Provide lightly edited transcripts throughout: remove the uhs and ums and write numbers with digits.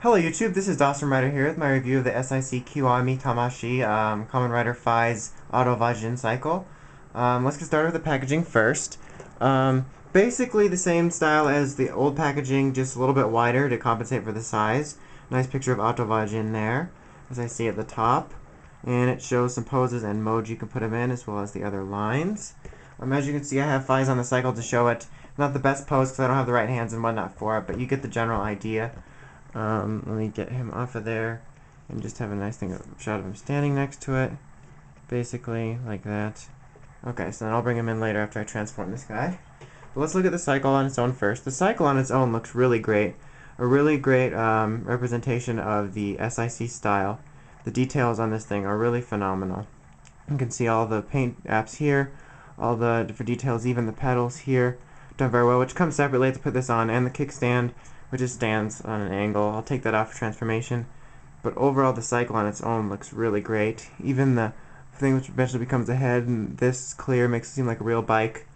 Hello YouTube, this is Awesome Rider here with my review of the SIC Kiwami Tamashii Common Rider Phi's Auto Vajin cycle. Let's get started with the packaging first. Basically the same style as the old packaging, just a little bit wider to compensate for the size. Nice picture of Auto Vajin there, as I see at the top. And it shows some poses and modes you can put them in, as well as the other lines. As you can see, I have Phi's on the cycle to show it. Not the best pose because I don't have the right hands and whatnot for it, but you get the general idea. Let me get him off of there and just have a nice shot of him standing next to it, basically like that. Okay, so then I'll bring him in later after I transform this guy. But let's look at the cycle on its own first. The cycle on its own looks really great. A really great representation of the SIC style. The details on this thing are really phenomenal. You can see all the paint apps here, all the different details, even the pedals here, done very well, which comes separately. I have to put this on, and the kickstand, which just stands on an angle. I'll take that off for transformation. But overall, the cycle on its own looks really great. Even the thing which eventually becomes a head, and this clear makes it seem like a real bike.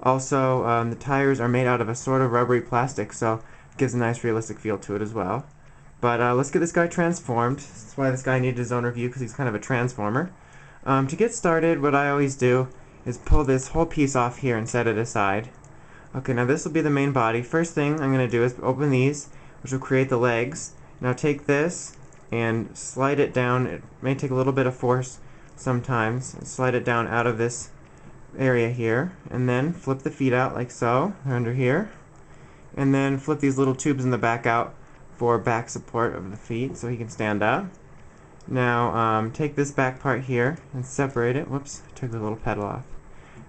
Also, the tires are made out of a sort of rubbery plastic, so it gives a nice realistic feel to it as well. But let's get this guy transformed. That's why this guy needed his own review, because he's kind of a transformer. To get started, what I always do is pull this whole piece off here and set it aside. Okay, now this will be the main body. First thing I'm going to do is open these, which will create the legs. Now take this and slide it down. It may take a little bit of force sometimes. Slide it down out of this area here, and then flip the feet out like so. They're under here. And then flip these little tubes in the back out for back support of the feet so he can stand up. Now take this back part here and separate it. Whoops, I took the little pedal off.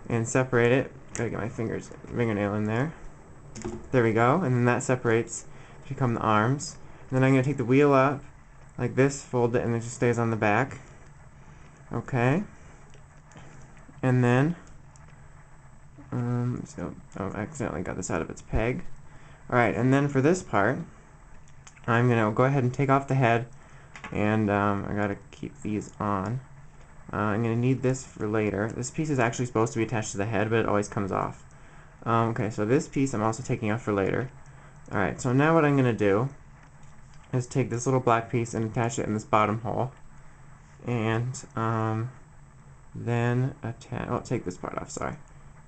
And separate it. Gotta get my fingernail in there. There we go, and then that separates to become the arms. And then I'm going to take the wheel up, like this, fold it, and it just stays on the back. Okay. And then, I accidentally got this out of its peg. Alright, and then for this part, I'm going to go ahead and take off the head, and I gotta keep these on. I'm going to need this for later. This piece is actually supposed to be attached to the head, but it always comes off. Okay, so this piece I'm also taking off for later. Alright, so now what I'm going to do is take this little black piece and attach it in this bottom hole. And then take this part off, sorry.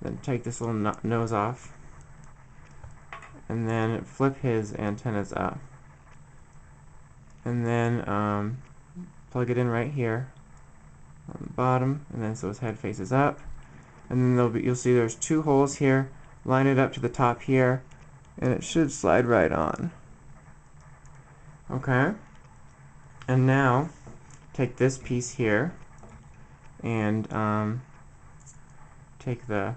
Then take this little nose off. And then flip his antennas up. And then plug it in right here on the bottom, and then so his head faces up, and then you'll see there's two holes here. Line it up to the top here, and it should slide right on. Okay, and now take this piece here and take the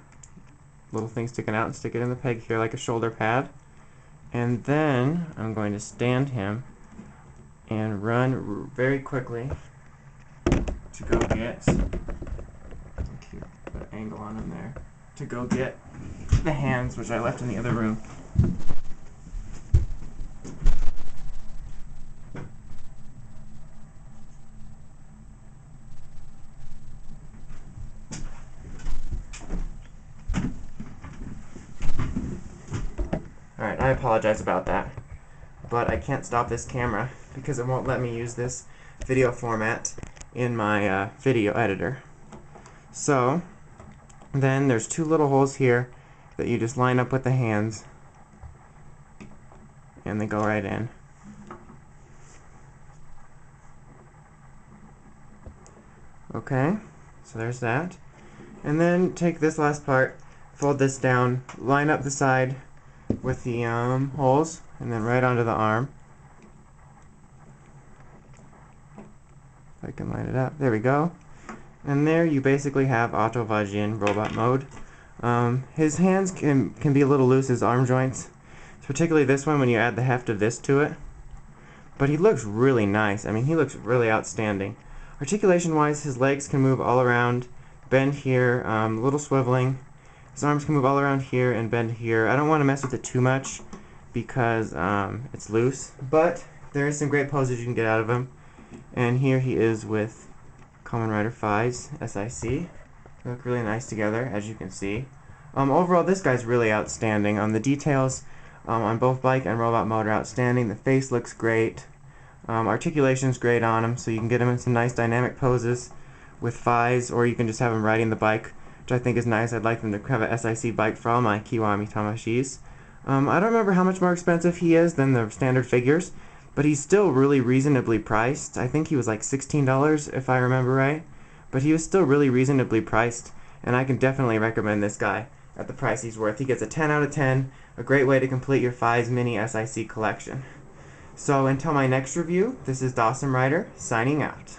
little thing sticking out and stick it in the peg here like a shoulder pad, and then I'm going to stand him and run very quickly to go get, put an angle on him there, to go get the hands, which I left in the other room. Alright, I apologize about that, but I can't stop this camera because it won't let me use this video format in my video editor. So then there's two little holes here that you just line up with the hands, and they go right in. Okay, so there's that. And then take this last part, fold this down, line up the side with the holes, and then right onto the arm. If I can line it up. There we go. And there you basically have Auto Vajin robot mode. His hands can be a little loose, his arm joints. Particularly this one when you add the heft of this to it. But he looks really nice. I mean, he looks really outstanding. Articulation wise, his legs can move all around, bend here, a little swiveling. His arms can move all around here and bend here. I don't want to mess with it too much because it's loose. But there is some great poses you can get out of him. And here he is with Kamen Rider Phi's SIC. They look really nice together, as you can see. Overall, this guy's really outstanding. The details on both bike and robot mode are outstanding. The face looks great. Articulation is great on him, so you can get him in some nice dynamic poses with FIs, or you can just have him riding the bike, which I think is nice. I'd like them to have a SIC bike for all my Kiwami Tamashis. I don't remember how much more expensive he is than the standard figures, but he's still really reasonably priced. I think he was like $16 if I remember right, but he was still really reasonably priced, and I can definitely recommend this guy at the price he's worth. He gets a 10 out of 10, a great way to complete your FIs mini SIC collection. So until my next review, this is Awsome Rider signing out.